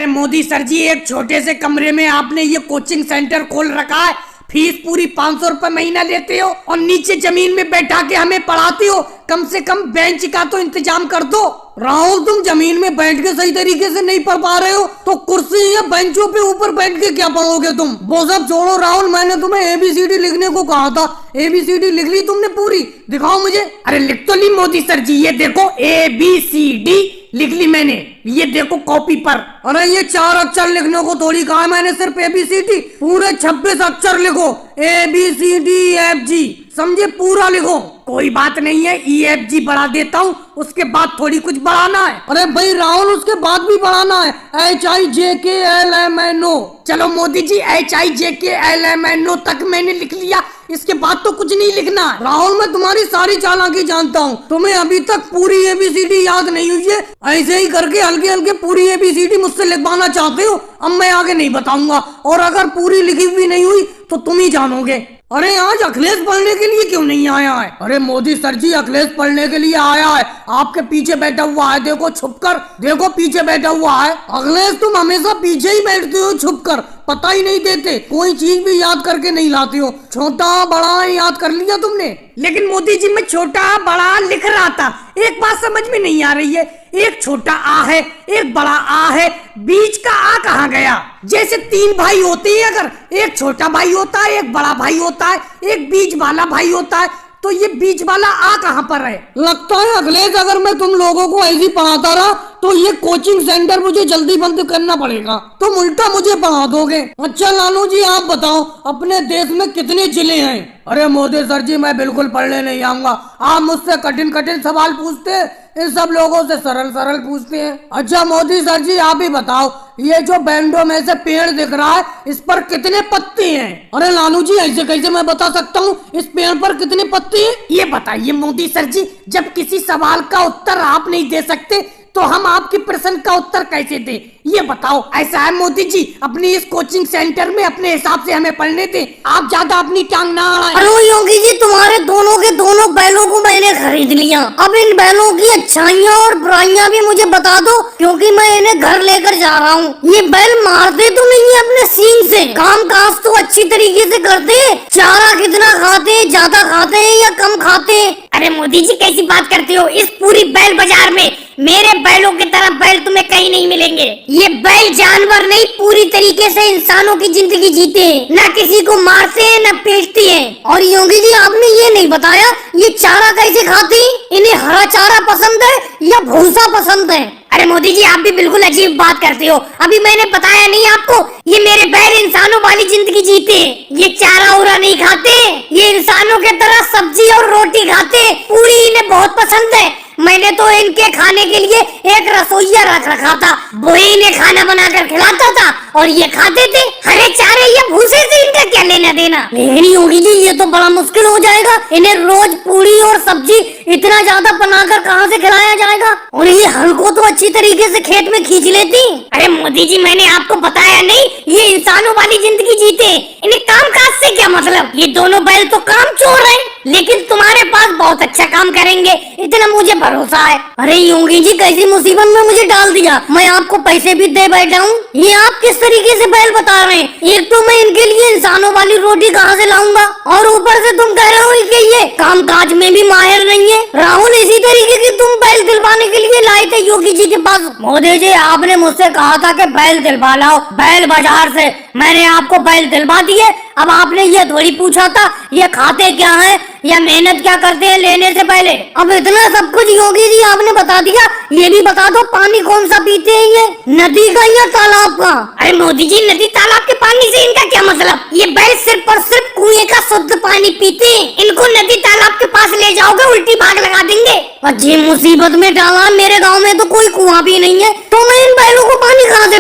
अरे मोदी सर जी, एक छोटे से कमरे में आपने ये कोचिंग सेंटर खोल रखा है, फीस पूरी 500 रुपए महीना लेते हो और नीचे जमीन में बैठा के हमें पढ़ाते हो। कम से कम बेंच का तो इंतजाम कर दो। राहुल, तुम जमीन में बैठ के सही तरीके से नहीं पढ़ पा रहे हो तो कुर्सी या बेंचों पे ऊपर बैठ के क्या पढ़ोगे तुम? वो सब छोड़ो राहुल, मैंने तुम्हें ABCD लिखने को कहा था। ABCD लिख ली तुमने पूरी? दिखाओ मुझे। अरे लिख तो ली मोदी सर जी, ये देखो ABCD लिख ली मैंने, ये देखो कॉपी पर। अरे ये 4 अक्षर लिखने को थोड़ी कहा मैंने, सिर्फ ABCD। पूरे 26 अक्षर लिखो, ABCDFG, समझे? पूरा लिखो। कोई बात नहीं है, EFG बढ़ा देता हूँ, उसके बाद थोड़ी कुछ बढ़ाना है। अरे भाई राहुल, उसके बाद भी बढ़ाना है, HIJKLMNO। चलो मोदी जी, HIJKLMNO तक मैंने लिख लिया, इसके बाद तो कुछ नहीं लिखना है। राहुल, मैं तुम्हारी सारी चालाकी जानता हूँ, तुम्हें अभी तक पूरी ABCD याद नहीं हुई है। ऐसे ही करके हल्के हल्के पूरी ABCD मुझसे लिखवाना चाहते हो। अब मैं आगे नहीं बताऊंगा, और अगर पूरी लिखी हुई नहीं हुई तो तुम ही जानोगे। अरे आज अखिलेश पढ़ने के लिए क्यों नहीं आया है? अरे मोदी सर जी, अखिलेश पढ़ने के लिए आया है, आपके पीछे बैठा हुआ है, देखो छुपकर, देखो पीछे बैठा हुआ है। अखिलेश, तुम हमेशा पीछे ही बैठते हो छुपकर, पता ही नहीं देते, कोई चीज भी याद करके नहीं लाते हो। छोटा बड़ा याद कर लिया तुमने। लेकिन मोदी जी, मैं छोटा बड़ा लिख रहा था, एक बात समझ में नहीं आ रही है। एक छोटा आ है, एक बड़ा आ है, बीच का आ कहाँ गया? जैसे 3 भाई होते हैं, अगर एक छोटा भाई होता है, एक बड़ा भाई होता है, एक बीच वाला भाई होता है, तो ये बीच वाला आ कहाँ पर है? लगता है अखिलेश, अगर मैं तुम लोगों को ऐसे पढ़ाता रहा तो ये कोचिंग सेंटर मुझे जल्दी बंद करना पड़ेगा। तुम उल्टा मुझे पढ़ा दोगे। अच्छा लालू जी, आप बताओ, अपने देश में कितने जिले हैं? अरे मोदी सर जी, मैं बिल्कुल पढ़ने नहीं आऊंगा। आप मुझसे कठिन कठिन सवाल पूछते हैं, इन सब लोगों से सरल सरल पूछते हैं। अच्छा मोदी सर जी, आप ही बताओ, ये जो बैंडो में से पेड़ दिख रहा है, इस पर कितने पत्ते हैं? अरे लालू जी, ऐसे कैसे मैं बता सकता हूँ इस पेड़ पर कितने पत्ते हैं? ये बताइए मोदी सर जी, जब किसी सवाल का उत्तर आप नहीं दे सकते तो हम आपके प्रश्न का उत्तर कैसे दें? ये बताओ। ऐसा है मोदी जी, अपनी इस कोचिंग सेंटर में अपने हिसाब से हमें पढ़ने दें, आप ज्यादा अपनी टांग ना अड़ाएं। अरे योगी जी, तुम्हारे दोनों के दोनों बैलों को मैंने खरीद लिया। अब इन बैलों की अच्छाइयाँ और बुराइयाँ भी मुझे बता दो, क्योंकि मैं इन्हें घर लेकर जा रहा हूँ। ये बैल मारते तो नहीं है अपने सींग से, काम काज तो अच्छी तरीके से करते। चारा कितना खाते, ज्यादा खाते हैं या कम खाते? अरे मोदी जी, कैसी बात करते हो? इस पूरी बैल बाजार में मेरे बैलों की तरह बैल तुम्हें कहीं नहीं मिलेंगे। ये बैल जानवर नहीं, पूरी तरीके से इंसानों की जिंदगी जीते हैं, न किसी को मारते हैं न पीटते हैं। और योगी जी, आपने ये नहीं बताया ये चारा कैसे खाते हैं? इन्हें हरा चारा पसंद है या भूसा पसंद है? अरे मोदी जी, आप भी बिल्कुल अजीब बात करते हो। अभी मैंने बताया नहीं आपको, ये मेरे बैल इंसानों वाली जिंदगी जीते हैं। ये चारा उरा नहीं खाते, ये इंसानों के तरह सब्जी और रोटी खाते। पूरी इन्हें बहुत पसंद है। मैंने तो इनके खाने के लिए एक रसोइया रख रखा था, वही इन्हें खाना बनाकर खिलाता था और ये खाते थे। हरे चारे या भूसे से इनका क्या लेना देना? लेकिन योगी जी, ये तो बड़ा मुश्किल हो जाएगा। इन्हें रोज पूरी और सब्जी इतना ज्यादा बनाकर कहाँ से खिलाया जाएगा? और ये हल को तो अच्छी तरीके से खेत में खींच लेती। अरे मोदी जी, मैंने आपको बताया नहीं, ये इंसानों वाली जिंदगी जीते। इन्हें काम काज से क्या मतलब? ये दोनों बैल तो काम चोर हैं, लेकिन तुम्हारे पास बहुत अच्छा काम करेंगे, इतना मुझे भरोसा है। अरे योगी जी, कैसी मुसीबत में मुझे डाल दिया। मैं आपको पैसे भी दे बैठा हूँ, ये आप किस तरीके से बैल बता रहे हैं? एक तो मैं इनके लिए इंसानों वाली रोटी कहाँ से लाऊंगा, और ऊपर से तुम कह रहे हो कि ये काम काज में भी माहिर नहीं है। राहुल, इसी तरीके की तुम बैल दिलवाने के लिए लाए थे योगी जी के पास। मोदी जी, आपने मुझसे कहा था कि बैल दिलवा लाओ बैल बाजार से, मैंने आपको बैल दिलवा दिए। अब आपने ये थोड़ी पूछा था ये खाते क्या हैं या मेहनत क्या करते हैं लेने से पहले। अब इतना सब कुछ योगी जी आपने बता दिया, ये भी बता दो पानी कौन सा पीते हैं, ये नदी का या तालाब का? अरे मोदी जी, नदी तालाब के पानी से इनका क्या मतलब? ये बैल सिर्फ और सिर्फ कुएं का शुद्ध पानी पीते हैं। इनको नदी तालाब के पास ले जाओगे, उल्टी भाग लगा देंगे। अजीब मुसीबत में डाला, मेरे गाँव में तो कोई कुआं भी नहीं है, तो मैं इन बैलों को पानी कहाँ से